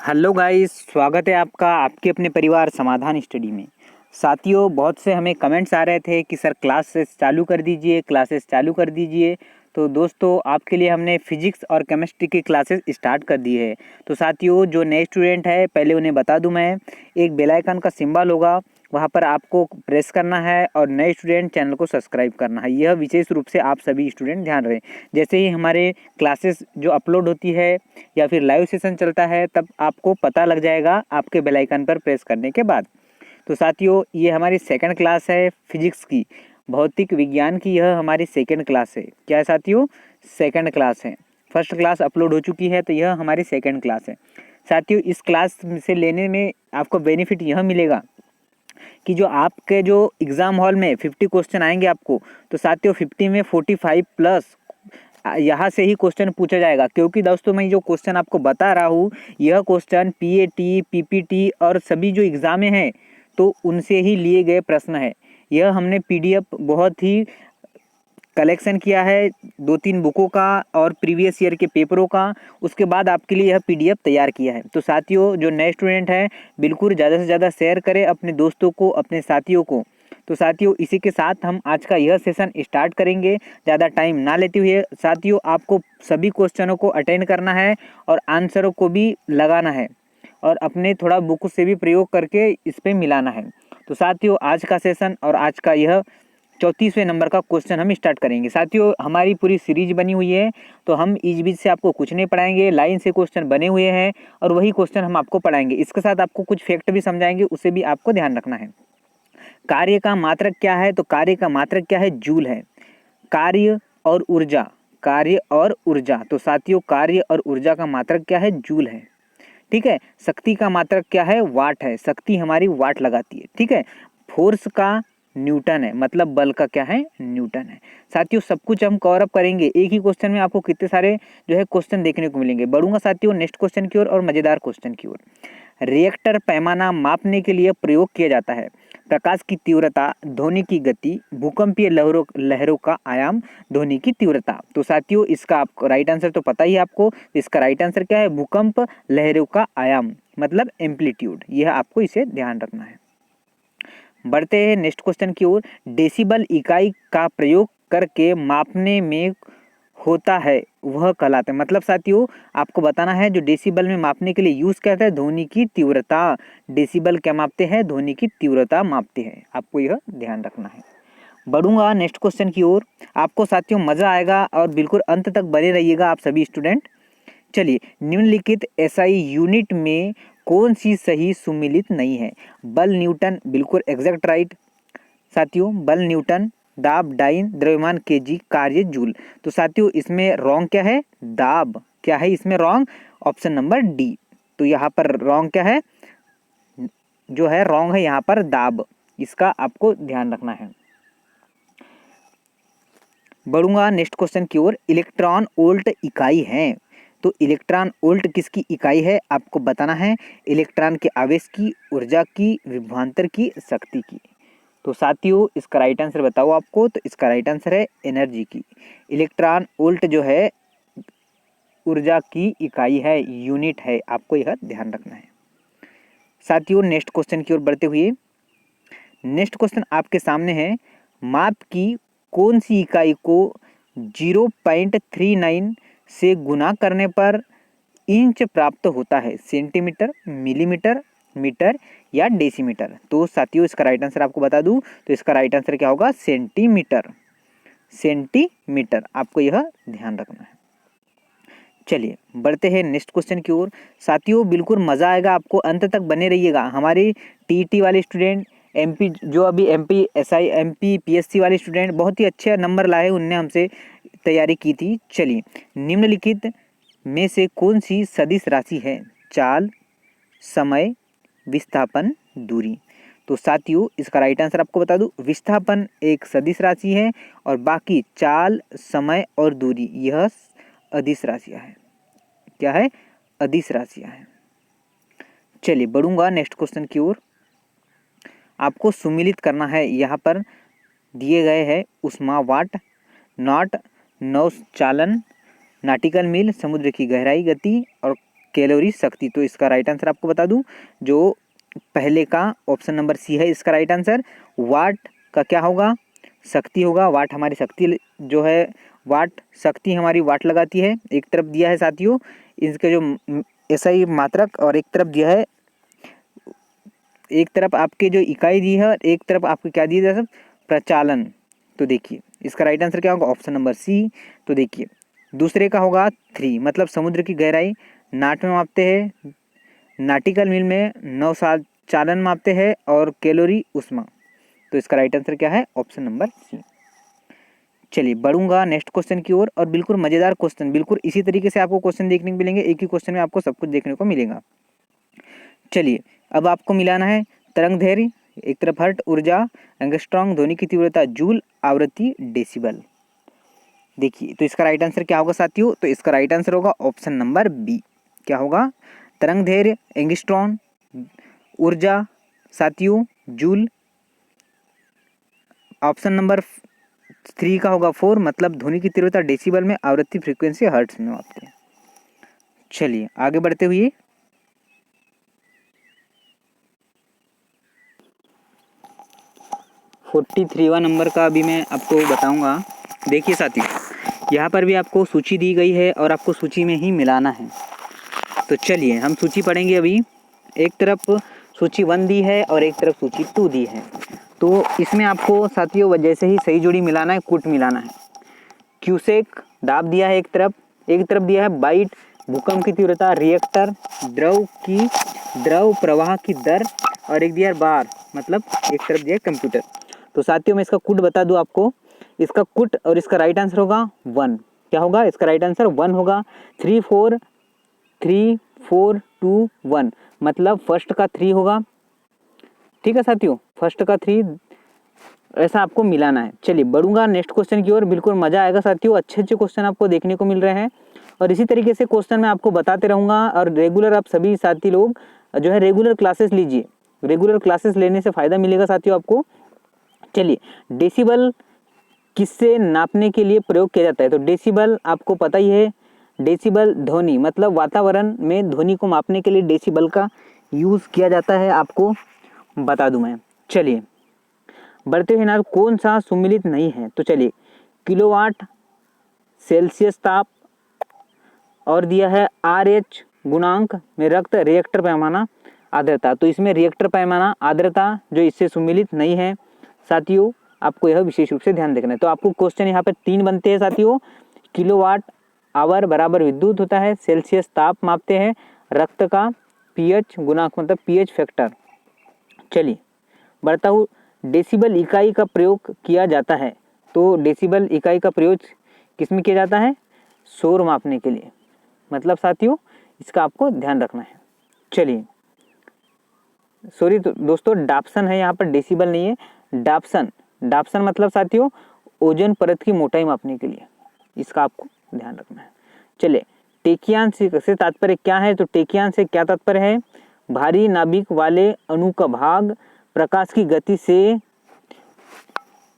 Hello guys, स्वागत है आपका आपके अपने परिवार समाधान स्टडी में। साथियों, बहुत से हमें कमेंट्स आ रहे थे कि सर क्लासेस चालू कर दीजिए, क्लासेस चालू कर दीजिए। तो दोस्तों, आपके लिए हमने फिजिक्स और केमिस्ट्री की क्लासेस स्टार्ट कर दी है। तो साथियों, जो नए स्टूडेंट है पहले उन्हें बता दूं मैं, एक बेल आइकन का सिंबल होगा, वहाँ पर आपको प्रेस करना है और नए स्टूडेंट चैनल को सब्सक्राइब करना है। यह विशेष रूप से आप सभी स्टूडेंट ध्यान रखें। जैसे ही हमारे क्लासेस जो अपलोड होती है या फिर लाइव सेशन चलता है, तब आपको पता लग जाएगा आपके बेल आइकन पर प्रेस करने के बाद। तो साथियों, ये हमारी सेकंड क्लास है फिजिक्स की, भौतिक विज्ञान की। यह हमारी सेकंड क्लास है। क्या है साथियों? सेकंड क्लास है। फर्स्ट क्लास अपलोड हो चुकी है, तो यह हमारी सेकंड क्लास है। साथियों, इस क्लास से लेने में आपको बेनिफिट यह मिलेगा कि जो आपके जो एग्ज़ाम हॉल में 50 क्वेश्चन आएंगे आपको, तो साथियों 50 में 45 प्लस यहाँ से ही क्वेश्चन पूछा जाएगा। क्योंकि दोस्तों, मैं जो क्वेश्चन आपको बता रहा हूँ, यह क्वेश्चन पीएटी, पीपीटी और सभी जो एग्ज़ामें हैं तो उनसे ही लिए गए प्रश्न है। यह हमने पीडीएफ बहुत ही कलेक्शन किया है 2-3 बुकों का और प्रीवियस ईयर के पेपरों का। उसके बाद आपके लिए यह पीडीएफ तैयार किया है। तो साथियों, जो नए स्टूडेंट हैं, बिल्कुल ज़्यादा से ज़्यादा शेयर करें अपने दोस्तों को, अपने साथियों को। तो साथियों, इसी के साथ हम आज का यह सेशन स्टार्ट करेंगे। ज़्यादा टाइम ना लेते हुए साथियों, आपको सभी क्वेश्चनों को अटेंड करना है और आंसरों को भी लगाना है और अपने थोड़ा बुक से भी प्रयोग करके इस पर मिलाना है। तो साथियों, आज का सेशन और आज का यह 34वें नंबर का क्वेश्चन हम स्टार्ट करेंगे। साथियों, हमारी पूरी सीरीज बनी हुई है, तो हम इस बीच से आपको कुछ नहीं पढ़ाएंगे। लाइन से क्वेश्चन बने हुए हैं और वही क्वेश्चन हम आपको पढ़ाएंगे। इसके साथ आपको कुछ फैक्ट भी समझाएंगे, उसे भी आपको ध्यान रखना है। कार्य का मात्रक क्या है? तो कार्य का मात्रक क्या है? जूल है। कार्य और ऊर्जा, कार्य और ऊर्जा। तो साथियों, कार्य और ऊर्जा का मात्रक क्या है? जूल है। ठीक है। शक्ति का मात्रक क्या है? वाट है। शक्ति हमारी वाट लगाती है। ठीक है। फोर्स का न्यूटन है, मतलब बल का क्या है? न्यूटन है। साथियों, सब कुछ हम कवर अप करेंगे। एक ही क्वेश्चन में आपको कितने सारे जो है क्वेश्चन देखने को मिलेंगे। बढ़ूंगा साथियों नेक्स्ट क्वेश्चन की ओर और मजेदार क्वेश्चन की ओर। रिएक्टर पैमाना मापने के लिए प्रयोग किया जाता है। प्रकाश की तीव्रता, ध्वनि की गति, भूकंपीय लहरों लहरों का आयाम, ध्वनि की तीव्रता। तो साथियों, इसका आपको राइट आंसर तो पता ही है आपको। इसका राइट आंसर क्या है? भूकंप लहरों का आयाम, मतलब एम्पलीट्यूड। यह आपको इसे ध्यान रखना है। बढ़ते हैं नेक्स्ट क्वेश्चन की ओर। डेसिबल इकाई का प्रयोग करके मापने में होता है वह कहलाता है। मतलब साथियों, आपको बताना है जो डेसिबल में मापने के लिए यूज करते हैं, ध्वनि की तीव्रता। डेसिबल क्या मापते हैं? ध्वनि की तीव्रता मापते हैं। आपको यह ध्यान रखना है। बढ़ूंगा नेक्स्ट क्वेश्चन की ओर। आपको साथियों मजा आएगा और बिल्कुल अंत तक बने रहिएगा आप सभी स्टूडेंट। चलिए, निम्नलिखित एसआई यूनिट में कौन सी सही सुमिलित नहीं है? बल न्यूटन, बिल्कुल एग्जैक्ट राइट। साथियों, बल न्यूटन, दाब डाइन, द्रव्यमान केजी, कार्य जूल। तो साथियों, इसमें रॉन्ग क्या है? दाब। क्या है इसमें रॉन्ग? Option number D. तो यहाँ पर रॉन्ग क्या है? जो है रॉन्ग है यहाँ पर दाब। इसका आपको ध्यान रखना है। बढ़ूंगा नेक्स्ट क्वेश्चन की ओर। इलेक्ट्रॉन वोल्ट इकाई है। तो इलेक्ट्रॉन वोल्ट किसकी इकाई है? आपको बताना है। इलेक्ट्रॉन के आवेश की, ऊर्जा की, विभवांतर की, शक्ति की। तो साथियों, इसका राइट आंसर बताओ आपको। तो इसका राइट आंसर है एनर्जी की। इलेक्ट्रॉन वोल्ट जो है ऊर्जा की इकाई है, यूनिट है। आपको यह ध्यान रखना है। साथियों, नेक्स्ट क्वेश्चन की ओर बढ़ते हुए, नेक्स्ट क्वेश्चन आपके सामने है। माप की कौन सी इकाई को 0.39 से गुना करने पर इंच प्राप्त होता है? सेंटीमीटर, मिलीमीटर, मीटर या डेसीमीटर? तो साथियों, इसका राइट आंसर आपको बता दूं, तो इसका राइट आंसर क्या होगा? सेंटीमीटर। सेंटीमीटर। आपको यह ध्यान रखना है। चलिए, बढ़ते हैं नेक्स्ट क्वेश्चन की ओर। साथियों, बिल्कुल मज़ा आएगा आपको, अंत तक बने रहिएगा। हमारी टीईटी वाले स्टूडेंट, एमपी जो अभी एमपी एसआई एमपी पीएससी वाले स्टूडेंट बहुत ही अच्छे नंबर लाए, उनने हमसे तैयारी की थी। चलिए, निम्नलिखित में से कौन सी सदिश राशि है? चाल, समय, विस्थापन, दूरी। तो साथियों, इसका राइट आंसर आपको बता दूं, विस्थापन एक सदिश राशि है और बाकी चाल, समय और दूरी यह अदिश राशियां हैं। क्या है? अदिश राशियां हैं। चलिए, बढ़ूंगा नेक्स्ट क्वेश्चन की ओर। आपको सुमिलित करना है। यहाँ पर दिए गए हैं उष्मा, वाट, नॉट, नौ चालन, नाटिकल मील, समुद्र की गहराई, गति और कैलोरी शक्ति। तो इसका राइट आंसर आपको बता दूं, जो पहले का ऑप्शन नंबर सी है इसका राइट आंसर। वाट का क्या होगा, शक्ति होगा। वाट हमारी शक्ति जो है, वाट शक्ति हमारी वाट लगाती है। एक तरफ दिया है साथियों इसके जो ऐसा मात्रक, और एक तरफ दिया है, एक तरफ आपके जो इकाई दी है और एक तरफ आपको क्या दिया है, प्रचालन। तो देखिए इसका राइट आंसर क्या होगा, ऑप्शन नंबर सी। तो देखिए दूसरे का होगा 3, मतलब समुद्र की गहराई नाट में मापते हैं, नाटिकल मील में नौचालन मापते हैं, और कैलोरी ऊष्मा। तो इसका राइट आंसर क्या है, ऑप्शन नंबर सी। चलिए बढ़ूंगा नेक्स्ट क्वेश्चन की ओर, और बिल्कुल मज़ेदार क्वेश्चन, बिल्कुल इसी तरीके से आपको क्वेश्चन देखने को मिलेंगे, एक ही क्वेश्चन में आपको सब कुछ देखने को मिलेगा। चलिए अब आपको मिलाना है तरंग दैर्घ्य, एक तरफ हर्ट, ऊर्जा एंगस्ट्रॉम, ध्वनि की तीव्रता जूल, आवृत्ति डेसिबल। देखिए तो इसका राइट आंसर क्या होगा साथियों, तो इसका राइट आंसर होगा ऑप्शन नंबर बी। क्या होगा, तरंग दैर्घ्य एंगस्ट्रॉम, ऊर्जा साथियों जूल, ऑप्शन नंबर 3 का होगा 4, मतलब ध्वनि की तीव्रता डेसिबल में, आवृत्ति फ्रीक्वेंसी हर्ट्ज में मापते हैं। चलिए आगे बढ़ते हुए 43वां नंबर का अभी मैं आपको बताऊंगा। देखिए साथियों यहाँ पर भी आपको सूची दी गई है और आपको सूची में ही मिलाना है। तो चलिए हम सूची पढ़ेंगे अभी। एक तरफ सूची 1 दी है और एक तरफ सूची 2 दी है। तो इसमें आपको साथियों जैसे ही सही जोड़ी मिलाना है, कूट मिलाना है। क्यूसेक दाब दिया है एक तरफ दिया है बाइट, भूकंप की तीव्रता, रिएक्टर, द्रव प्रवाह की दर, और एक दिया है बार, मतलब एक तरफ दिया है कंप्यूटर। तो साथियों मैं इसका कूट बता दूं आपको, इसका कूट और इसका राइट आंसर होगा 1। क्या होगा, इसका राइट आंसर 1 होगा। 3 4 2 1, मतलब फर्स्ट का 3 होगा। ठीक है साथियों, फर्स्ट का 3 ऐसा आपको मिलाना है। चलिए बढ़ूंगा नेक्स्ट क्वेश्चन की ओर, बिल्कुल मजा आएगा साथियों, अच्छे क्वेश्चन आपको देखने को मिल रहे हैं, और इसी तरीके से क्वेश्चन मैं आपको बताते रहूंगा। और रेगुलर आप सभी साथी लोग जो है रेगुलर क्लासेस लीजिए, रेगुलर क्लासेस लेने से फायदा मिलेगा साथियों आपको। चलिए डेसिबल किससे नापने के लिए प्रयोग किया जाता है, तो डेसिबल आपको पता ही है, डेसिबल ध्वनि, मतलब वातावरण में ध्वनि को मापने के लिए डेसिबल का यूज किया जाता है, आपको बता दूं मैं। चलिए बढ़ते हुए ना, कौन सा सुमिलित नहीं है, तो चलिए किलोवाट, सेल्सियस ताप, और दिया है RH गुणांक में रक्त, रिएक्टर पैमाना, आर्द्रता। तो इसमें रिएक्टर पैमाना, आर्द्रता जो इससे सुमिलित नहीं है साथियों, आपको यह विशेष रूप से ध्यान रखना है। तो आपको क्वेश्चन यहाँ पर 3 बनते हैं साथियों। किलोवाट आवर बराबर विद्युत होता है, सेल्सियस ताप मापते हैं, रक्त का pH गुणांक मतलब pH फैक्टर। चलिए बढ़ता हूँ, डेसिबल इकाई का प्रयोग किया जाता है, तो डेसिबल इकाई का प्रयोग किस में किया जाता है, शोर मापने के लिए, मतलब साथियों इसका आपको ध्यान रखना है। चलिए सॉरी दोस्तों, डाप्सन है यहाँ पर, डेसिबल नहीं है, डाप्सन। डाप्सन मतलब साथियों ओजोन परत की मोटाई मापने के लिए, इसका आपको ध्यान रखना है। चलिए टेकियान से तात्पर्य क्या है, तो टेकियान से क्या तात्पर्य है, भारी नाभिक वाले अणु का भाग, प्रकाश की गति से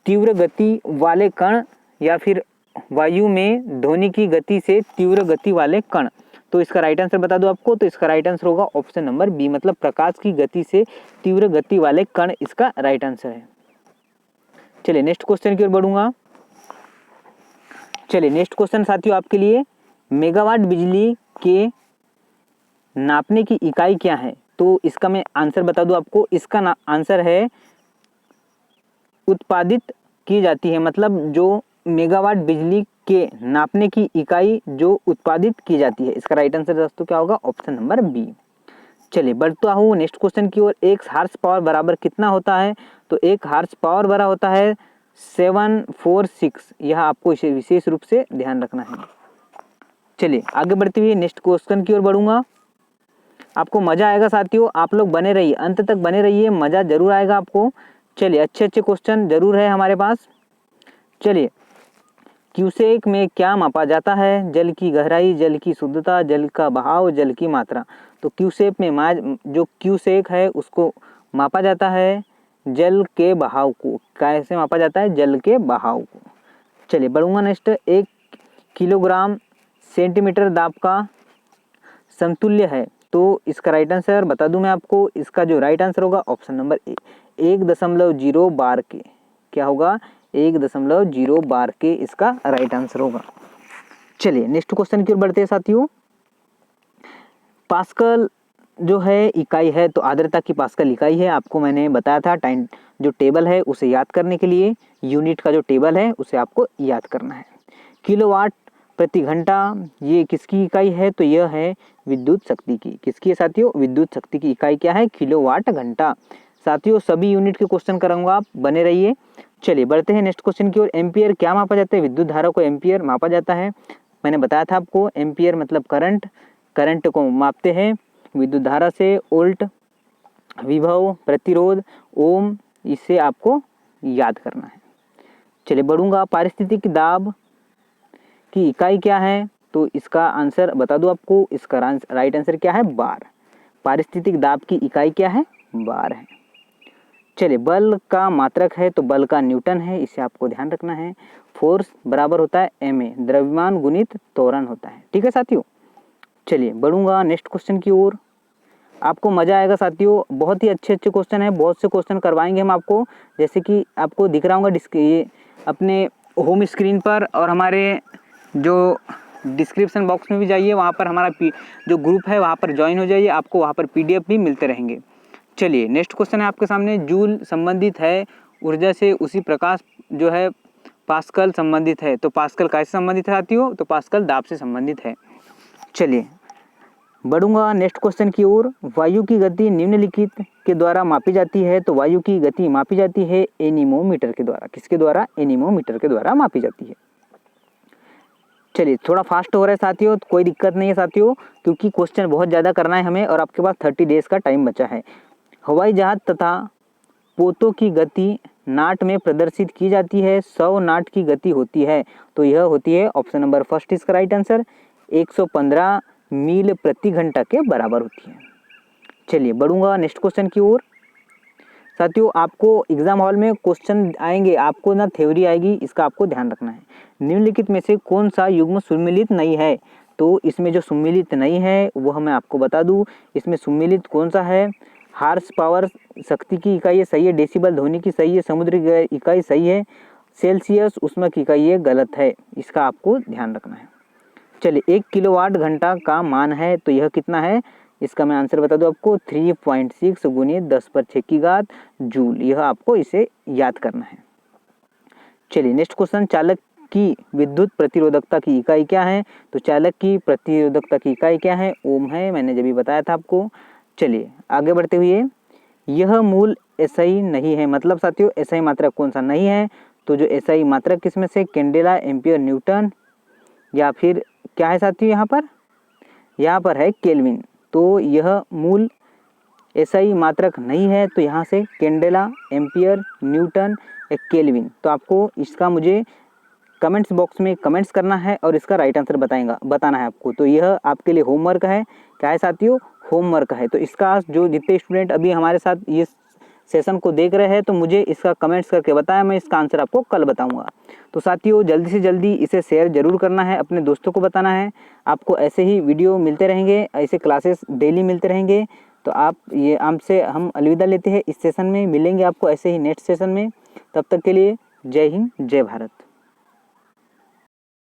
तीव्र गति वाले कण, या फिर वायु में ध्वनि की गति से तीव्र गति वाले कण। तो इसका राइट आंसर बता दो आपको, तो इसका राइट आंसर होगा ऑप्शन नंबर बी, मतलब प्रकाश की गति से तीव्र गति वाले कण इसका राइट आंसर है। चलिए नेक्स्ट क्वेश्चन की ओर बढ़ूंगा। चलिए नेक्स्ट क्वेश्चन साथियों आपके लिए, मेगावाट बिजली के नापने की इकाई क्या है, तो इसका मैं आंसर बता दूं आपको, इसका आंसर है उत्पादित की जाती है, मतलब जो मेगावाट बिजली के नापने की इकाई जो उत्पादित की जाती है, इसका राइट आंसर दोस्तों क्या होगा, ऑप्शन नंबर बी। चलिए बढ़ता हूँ नेक्स्ट क्वेश्चन की ओर। 1 हार्स पावर बराबर कितना होता है, तो 1 हार्स पावर बराबर होता है 746, यह आपको इसे विशेष रूप से ध्यान रखना है। चलिए आगे बढ़ते हुए नेक्स्ट क्वेश्चन की ओर बढ़ूंगा, आपको मजा आएगा साथियों, आप लोग बने रहिए, अंत तक बने रहिए, मजा जरूर आएगा आपको। चलिए अच्छे क्वेश्चन जरूर है हमारे पास। चलिए क्यूसेक में क्या मापा जाता है, जल की गहराई, जल की शुद्धता, जल का बहाव, जल की मात्रा। तो क्यूसेक में जो क्यूसेक है उसको मापा जाता है जल के बहाव को। कैसे मापा जाता है, जल के बहाव को। चलिए बढ़ूंगा नेक्स्ट, 1 किलोग्राम सेंटीमीटर दाब का समतुल्य है। तो इसका राइट आंसर बता दूं मैं आपको, इसका जो राइट आंसर होगा ऑप्शन नंबर ए, 1.0 बार के। क्या होगा? 1.0 बार के इसका राइट आंसर होगा। चलिए नेक्स्ट क्वेश्चन की ओर बढ़ते हैं साथियों। पास्कल जो है इकाई है, तो आर्द्रता की पास्कल इकाई है। आपको मैंने बताया था टाइम जो टेबल है उसे याद करने के लिए, यूनिट का जो टेबल है उसे आपको याद करना है। किलोवाट प्रति घंटा ये किसकी इकाई है? तो यह है विद्युत शक्ति की। किसकी है साथियों? विद्युत शक्ति की इकाई क्या है? किलोवाट घंटा। साथियों सभी यूनिट के क्वेश्चन कराऊंगा, आप बने रहिए। चलिए बढ़ते हैं नेक्स्ट क्वेश्चन की ओर। एम्पियर क्या मापा जाता है? विद्युत धारा को एम्पियर मापा जाता है। मैंने बताया था आपको, एम्पियर मतलब करंट, करंट को मापते हैं विद्युत धारा से। वोल्ट, विभव, प्रतिरोध, ओम, इसे आपको याद करना है। चलिए बढ़ूंगा। पारिस्थितिक दाब की इकाई क्या है? तो इसका आंसर बता दूं आपको, इसका राइट आंसर क्या है? बार। पारिस्थितिक दाब की इकाई क्या है? बार है। चलिए बल का मात्रक है, तो बल का न्यूटन है, इसे आपको ध्यान रखना है। फोर्स बराबर होता है ma, द्रव्यमान गुणित त्वरण होता है। ठीक है साथियों। चलिए बढ़ूंगा नेक्स्ट क्वेश्चन की ओर। आपको मजा आएगा साथियों, बहुत ही अच्छे अच्छे क्वेश्चन है, बहुत से क्वेश्चन करवाएंगे हम आपको। जैसे कि आपको दिख रहा होगा ये अपने होम स्क्रीन पर, और हमारे जो डिस्क्रिप्शन बॉक्स में भी जाइए, वहाँ पर हमारा जो ग्रुप है वहाँ पर ज्वाइन हो जाइए, आपको वहाँ पर PDF भी मिलते रहेंगे। चलिए नेक्स्ट क्वेश्चन है आपके सामने। जूल संबंधित है ऊर्जा से, उसी प्रकाश जो है पास्कल संबंधित है। तो पास्कल कैसे संबंधित है साथियों? तो पास्कल दाब से संबंधित है। चलिए बढ़ूंगा नेक्स्ट क्वेश्चन की ओर। वायु की गति निम्नलिखित के द्वारा मापी जाती है। तो वायु की गति मापी जाती है एनीमोमीटर के द्वारा। किसके द्वारा? एनीमोमीटर के द्वारा मापी जाती है। चलिए थोड़ा फास्ट हो रहा है साथियों, तो कोई दिक्कत नहीं है साथियों, क्योंकि क्वेश्चन बहुत ज़्यादा करना है हमें, और आपके पास 30 डेज का टाइम बचा है। हवाई जहाज तथा पोतों की गति नाट में प्रदर्शित की जाती है। 100 नाट की गति होती है। तो यह होती है ऑप्शन नंबर फर्स्ट इसका राइट आंसर, 115 मील प्रति घंटा के बराबर होती है। चलिए बढ़ूंगा नेक्स्ट क्वेश्चन की ओर। साथियों आपको एग्जाम हॉल में क्वेश्चन आएंगे, आपको ना थ्योरी आएगी, इसका आपको ध्यान रखना है। निम्नलिखित में से कौन सा युग्म सुमेलित नहीं है? तो इसमें जो सुमेलित नहीं है वह मैं आपको बता दूं, इसमें सुमेलित कौन सा है? हार्स पावर शक्ति की इकाई है, सही है। डेसिबल ध्वनि की सही है। समुद्र की इकाई सही है। सेल्सियस उष्मा की इकाई ये गलत है, इसका आपको ध्यान रखना है। चलिए 1 किलोवाट घंटा का मान है, तो यह कितना है? इसका मैं आंसर बता दूं आपको, 3.6 गुणित 10⁶ की घात जूल। यह आपको इसे याद करना है। चलिए नेक्स्ट क्वेश्चन। चालक की विद्युत प्रतिरोधकता की इकाई क्या है? तो चालक की प्रतिरोधकता की इकाई क्या है? ओम है, मैंने जब भी बताया था आपको। चलिए आगे बढ़ते हुए, यह मूल एसआई नहीं है, मतलब साथियों एसआई मात्रक कौन सा नहीं है? तो जो एसआई मात्रक किसमें से? कैंडेला, एम्पियर, न्यूटन, या फिर क्या है साथियों यहाँ पर है केल्विन। तो यह मूल एसआई मात्रक नहीं है, तो यहाँ से कैंडेला, एम्पियर, न्यूटन, केल्विन। तो आपको इसका मुझे कमेंट्स बॉक्स में कमेंट्स करना है और इसका राइट आंसर बताना है आपको। तो यह आपके लिए होमवर्क है। क्या है साथियों? होमवर्क है। तो इसका जो जितने स्टूडेंट अभी हमारे साथ ये सेशन को देख रहे हैं, तो मुझे इसका कमेंट्स करके बताएं, मैं इसका आंसर आपको कल बताऊंगा। तो साथियों जल्दी से जल्दी इसे शेयर जरूर करना है, अपने दोस्तों को बताना है। आपको ऐसे ही वीडियो मिलते रहेंगे, ऐसे क्लासेस डेली मिलते रहेंगे। तो आप ये हमसे हम अलविदा लेते हैं, इस सेशन में मिलेंगे आपको ऐसे ही नेक्स्ट सेशन में। तब तक के लिए जय हिंद, जय भारत।